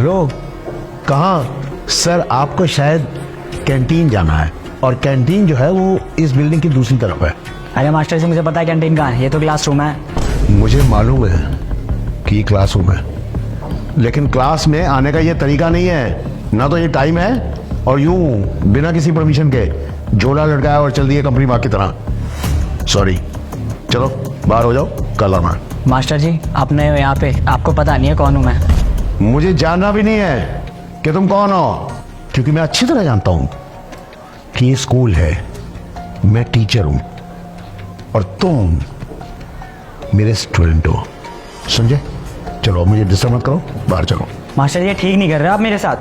Hello, कहाँ? Sir आपको शायद कैंटीन जाना है, और कैंटीन जो है वो इस बिल्डिंग की दूसरी तरफ है। अरे मास्टर जी, मुझे पता है कैंटीन कहाँ है, ये तो क्लासरूम है। मुझे मालूम है कि ये क्लासरूम है, लेकिन क्लास में आने का ये तरीका नहीं है। ना तो ये टाइम है, और यूं बिना किसी परमिशन के झोला लटकाया और चल दिए कंपनी माँ की तरह। सॉरी, चलो बाहर हो जाओ, कल आना। मास्टर जी, आपने यहाँ पे, आपको पता नहीं है कौन हूँ मैं? मुझे जानना भी नहीं है कि तुम कौन हो, क्योंकि मैं अच्छी तरह जानता हूं कि ये स्कूल है, मैं टीचर हूं और तुम मेरे स्टूडेंट हो। समझे? चलो मुझे डिस्टर्ब मत करो, बाहर चलो। मास्टर जी, ये ठीक नहीं कर रहे आप मेरे साथ।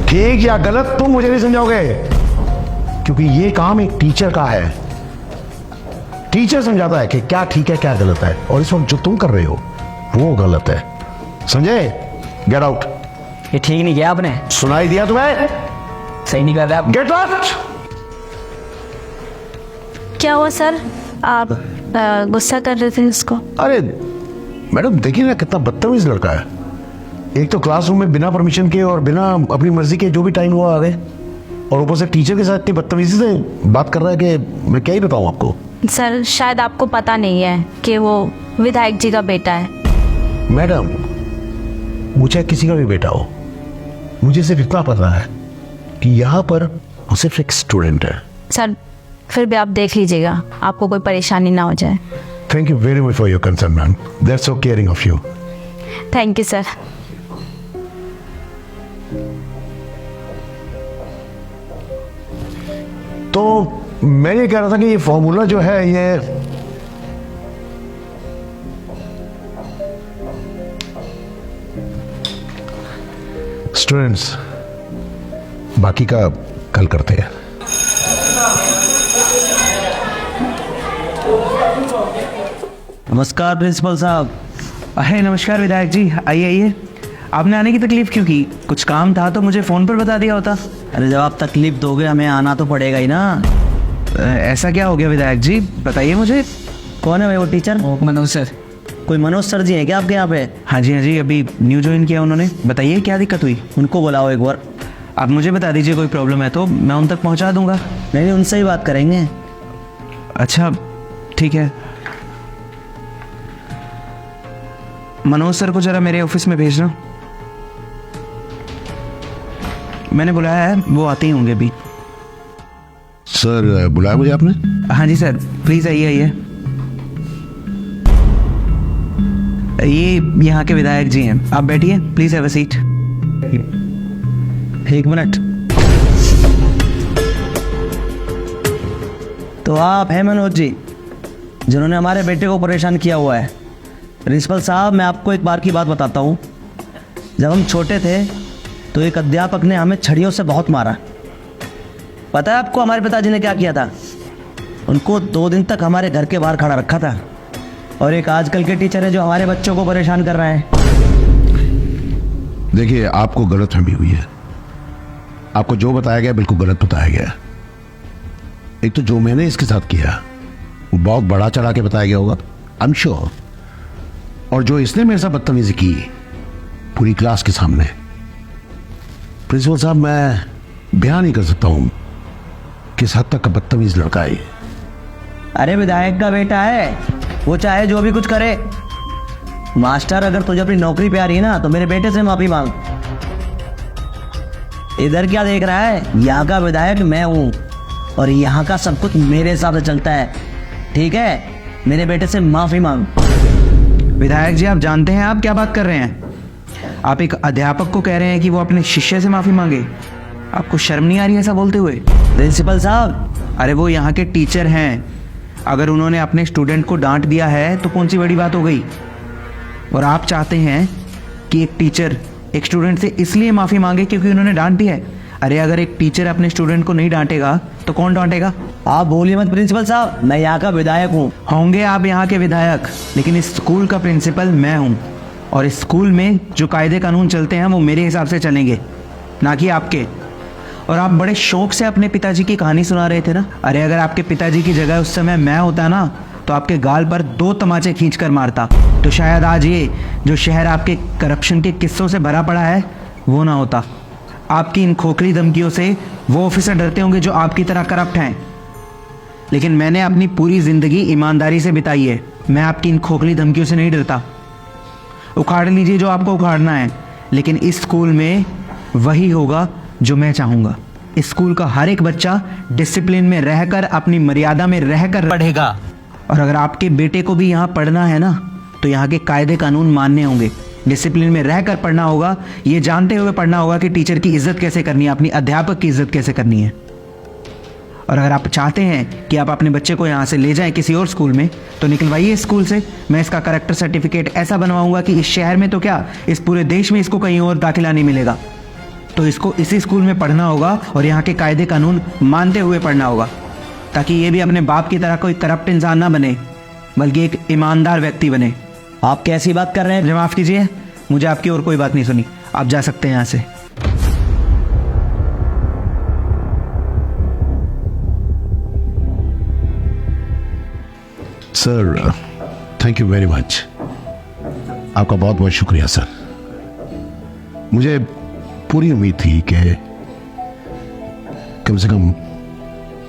ठीक या गलत तुम मुझे नहीं समझाओगे, क्योंकि ये काम एक टीचर का है। टीचर समझाता है कि क्या ठीक है क्या गलत है, और इस वक्त जो तुम कर रहे हो वो गलत है। समझे? Get out. ये ठीक नहीं किया आपने। सुनाई दिया तुम्हें? सही नहीं कर रहे आप। Get out. क्या हुआ सर? आप गुस्सा कर रहे थे उसको? अरे मैडम, देखिए ना कितना बदतमीज लड़का है। एक तो क्लासरूम में बिना परमिशन के और बिना अपनी मर्जी के जो भी टाइम हुआ आ गए, और ऊपर से टीचर के साथ इतनी बदतमीजी से बात कर रहा है कि मैं क्या ही बताऊं आपको। सर शायद आपको पता नहीं है कि वो विधायक जी का बेटा है। मैडम, मुझे किसी का भी बेटा हो, मुझे सिर्फ इतना पता है कि यहाँ पर वो सिर्फ एक स्टूडेंट है। सर फिर भी आप देख लीजिएगा, आपको कोई परेशानी ना हो जाए। Thank you very much for your concern ma'am, that's so caring of you. Thank you sir. तो मैं ये कह रहा था कि ये फॉर्मूला जो है ये स्टूडेंट्स बाकी का कल करते हैं। नमस्कार प्रिंसिपल साहब। अरे नमस्कार विधायक जी, आइए आइए। आपने आने की तकलीफ क्यों की? कुछ काम था तो मुझे फ़ोन पर बता दिया होता। अरे जब आप तकलीफ दोगे हमें आना तो पड़ेगा ही ना। ऐसा क्या हो गया विधायक जी, बताइए मुझे। कौन है भाई वो टीचर? मनोज सर। कोई मनोज सर जी हैं क्या आपके यहाँ पे? हाँ जी, अभी न्यू ज्वाइन किया उन्होंने। बताइए क्या दिक्कत हुई? उनको बुलाओ एक बार। आप मुझे बता दीजिए, कोई प्रॉब्लम है तो मैं उन तक पहुँचा दूँगा। नहीं, उनसे ही बात करेंगे। अच्छा ठीक है। मनोज सर को जरा मेरे ऑफिस में भेजना। मैंने बुलाया है, वो आते ही होंगे अभी। सर बुलाया मुझे आपने? हाँ जी सर, प्लीज़ आइए आइए। ये यहाँ के विधायक जी हैं, आप बैठिए, प्लीज़ हैव अ सीट। एक मिनट। तो आप हैं मनोज जी, जिन्होंने हमारे बेटे को परेशान किया हुआ है। प्रिंसिपल साहब, मैं आपको एक बार की बात बताता हूँ। जब हम छोटे थे तो एक अध्यापक ने हमें छड़ियों से बहुत मारा। पता है आपको हमारे पिताजी ने क्या किया था? उनको 2 दिन तक हमारे घर के बाहर खड़ा रखा था। और एक आजकल के टीचर है जो हमारे बच्चों को परेशान कर रहे हैं। देखिए, आपको गलतफहमी हुई है। आपको जो बताया गया बिल्कुल गलत बताया गया। एक तो जो मैंने इसके साथ किया वो बहुत बड़ा चढ़ा के बताया गया होगा, आई एम श्योर। और जो इसने मेरे साथ बदतमीजी की पूरी क्लास के सामने, प्रिंसिपल साहब मैं बयान नहीं कर सकता हूं किस हद तक का बदतमीज लड़का है। अरे विधायक का बेटा है, वो चाहे जो भी कुछ करे। मास्टर, अगर तुझे अपनी नौकरी पे आ रही है ना तो मेरे बेटे से माफी मांग। इधर क्या देख रहा है? यहाँ का विधायक मैं हूँ और यहाँ का सब कुछ मेरे हिसाब से चलता है, ठीक है? मेरे बेटे से माफी मांग। विधायक जी, आप जानते हैं आप क्या बात कर रहे हैं? आप एक अध्यापक को कह रहे हैं कि वो अपने शिष्य से माफ़ी मांगे। आपको शर्म नहीं आ रही ऐसा बोलते हुए? प्रिंसिपल साहब, अरे वो यहाँ के टीचर हैं, अगर उन्होंने अपने स्टूडेंट को डांट दिया है तो कौन सी बड़ी बात हो गई? और आप चाहते हैं कि एक टीचर एक स्टूडेंट से इसलिए माफ़ी मांगे क्योंकि उन्होंने डांट दिया है? अरे अगर एक टीचर अपने स्टूडेंट को नहीं डांटेगा तो कौन डांटेगा? आप बोलिए मत प्रिंसिपल साहब, मैं यहाँ का विधायक हूँ। होंगे आप यहाँ के विधायक, लेकिन इस स्कूल का प्रिंसिपल मैं हूँ। और इस स्कूल में जो कायदे कानून चलते हैं वो मेरे हिसाब से चलेंगे, ना कि आपके। और आप बड़े शौक से अपने पिताजी की कहानी सुना रहे थे ना। अरे अगर आपके पिताजी की जगह उस समय मैं होता ना तो आपके गाल पर 2 तमाचे खींच कर मारता। तो शायद आज ये जो शहर आपके करप्शन के किस्सों से भरा पड़ा है वो ना होता। आपकी इन खोखली धमकियों से वो ऑफिसर डरते होंगे जो आपकी तरह करप्ट हैं, लेकिन मैंने अपनी पूरी जिंदगी ईमानदारी से बिताई है। मैं आपकी इन खोखली धमकियों से नहीं डरता। उखाड़ लीजिए जो आपको उखाड़ना है, लेकिन इस स्कूल में वही होगा जो मैं चाहूंगा। इस स्कूल का हर एक बच्चा डिसिप्लिन में रहकर, अपनी मर्यादा में रहकर पढ़ेगा। और अगर आपके बेटे को भी यहाँ पढ़ना है ना, तो यहाँ के कायदे कानून मानने होंगे, डिसिप्लिन में रहकर पढ़ना होगा, ये जानते हुए पढ़ना होगा कि टीचर की इज्जत कैसे करनी है, अपनी अध्यापक की इज्जत कैसे करनी है। और अगर आप चाहते हैं कि आप अपने बच्चे को यहाँ से ले जाएं किसी और स्कूल में, तो निकलवाइए इस स्कूल से। मैं इसका करेक्टर सर्टिफिकेट ऐसा बनवाऊंगा कि इस शहर में तो क्या, इस पूरे देश में इसको कहीं और दाखिला नहीं मिलेगा। तो इसको इसी स्कूल में पढ़ना होगा और यहाँ के कायदे कानून मानते हुए पढ़ना होगा, ताकि ये भी अपने बाप की तरह कोई करप्ट इंसान ना बने, बल्कि एक ईमानदार व्यक्ति बने। आप कैसी बात कर रहे हैं? मुझे माफ़ कीजिए, मुझे आपकी और कोई बात नहीं सुनी। आप जा सकते हैं यहाँ से। Sir, thank you very much. आपका बहुत बहुत शुक्रिया सर। मुझे पूरी उम्मीद थी कि कम से कम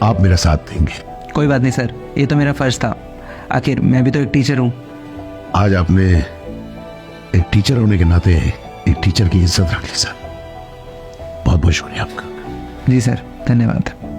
आप मेरा साथ देंगे। कोई बात नहीं सर, ये तो मेरा फर्ज था। आखिर मैं भी तो एक टीचर हूँ। आज आपने एक टीचर होने के नाते एक टीचर की इज्जत रख ली सर। बहुत बहुत शुक्रिया आपका। जी सर, धन्यवाद।